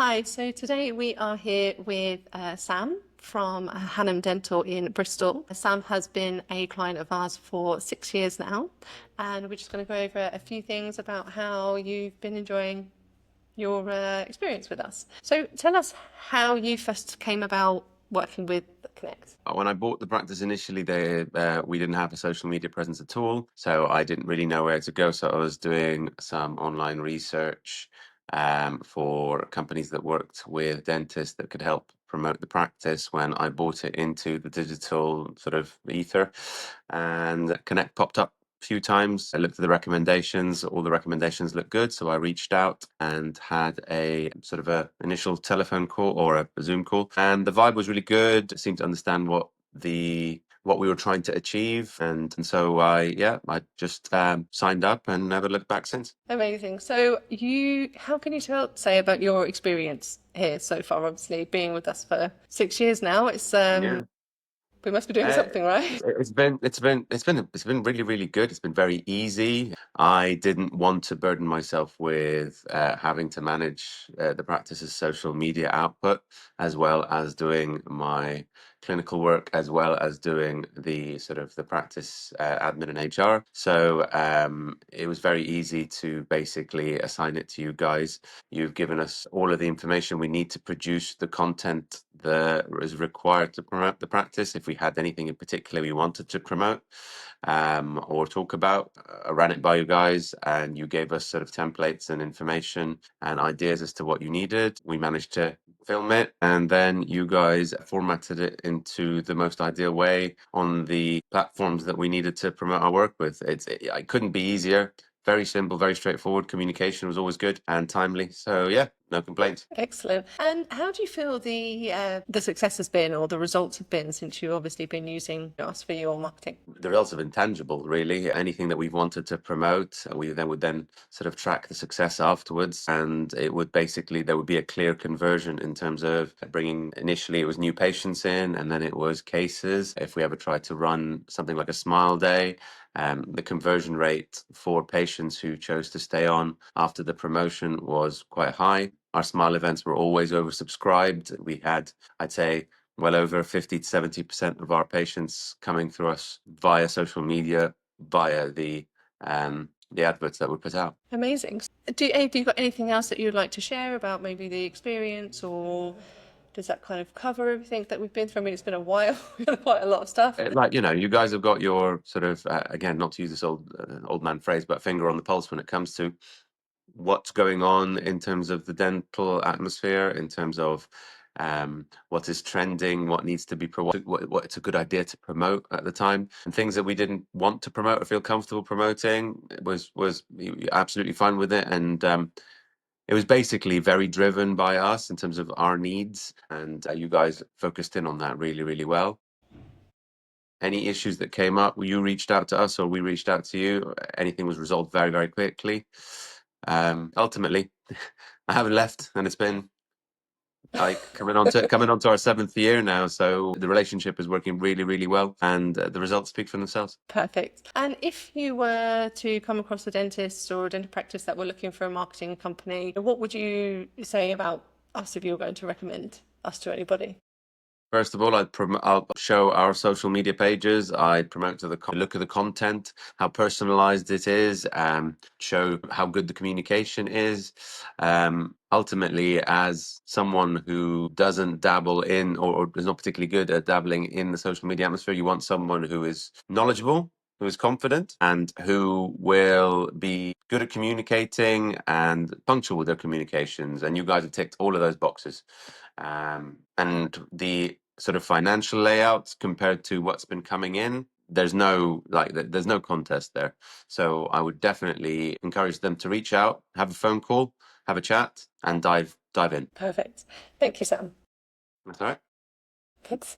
Hi, so today we are here with Sam from Hanham Dental in Bristol. Sam has been a client of ours for 6 years now, and we're just going to go over a few things about how you've been enjoying your experience with us. So tell us how you first came about working with Connect. When I bought the practice initially, we didn't have a social media presence at all, so I didn't really know where to go. So I was doing some online research for companies that worked with dentists that could help promote the practice when I bought it into the digital sort of ether, and Connect popped up few times. I looked at the recommendations. All the recommendations looked good, so I reached out and had a sort of a initial telephone call or a Zoom call, and the vibe was really good. Seemed to understand what we were trying to achieve, and so I just signed up and never looked back since. Amazing. So how can you say about your experience here so far? Obviously, being with us for 6 years now, Yeah. we must be doing Uh, something right. it's been really, really good. It's been very easy. I didn't want to burden myself with having to manage the practice's social media output, as well as doing my clinical work, as well as doing the sort of the practice admin and HR. So it was very easy to basically assign it to you guys. You've given us all of the information we need to produce the content that is required to promote the practice. If we had anything in particular we wanted to promote or talk about, I ran it by you guys, and you gave us sort of templates and information and ideas as to what you needed. We managed to film it, and then you guys formatted it into the most ideal way on the platforms that we needed to promote our work with. It couldn't be easier. Very simple, very straightforward. Communication was always good and timely. So yeah, no complaints. Excellent. And how do you feel the success has been, or the results have been, since you've obviously been using us for your marketing? The results are intangible, really. Anything that we've wanted to promote, we then would then sort of track the success afterwards, and it would basically there would be a clear conversion in terms of bringing. Initially, it was new patients in, and then it was cases. If we ever tried to run something like a Smile Day, the conversion rate for patients who chose to stay on after the promotion was quite high. Our Smile events were always oversubscribed. We had, I'd say, well over 50 to 70% of our patients coming through us via social media, via the adverts that we put out. Amazing. Have you got anything else that you'd like to share about maybe the experience, or does that kind of cover everything that we've been through? I mean, it's been a while. We've done quite a lot of stuff. Like, you guys have got your sort of, again, not to use this old man phrase, but finger on the pulse when it comes to what's going on in terms of the dental atmosphere, in terms of what is trending, what needs to be what it's a good idea to promote at the time, and things that we didn't want to promote or feel comfortable promoting was absolutely fine with it, and it was basically very driven by us in terms of our needs, and you guys focused in on that really, really well. Any issues that came up, you reached out to us or we reached out to you. Anything was resolved very, very quickly. Ultimately, I haven't left, and it's been like coming on to our 7th year now. So the relationship is working really, really well, and the results speak for themselves. Perfect. And if you were to come across a dentist or a dental practice that were looking for a marketing company, what would you say about us if you were going to recommend us to anybody? First of all, I'll show our social media pages. I'd promote to look at the content, how personalized it is, show how good the communication is. Ultimately, as someone who doesn't dabble in or is not particularly good at dabbling in the social media atmosphere, you want someone who is knowledgeable, who is confident, and who will be good at communicating and punctual with their communications. And you guys have ticked all of those boxes. And the sort of financial layout compared to what's been coming in, there's no contest there. So I would definitely encourage them to reach out, have a phone call, have a chat, and dive in. Perfect. Thank you, Sam. That's all right. Thanks.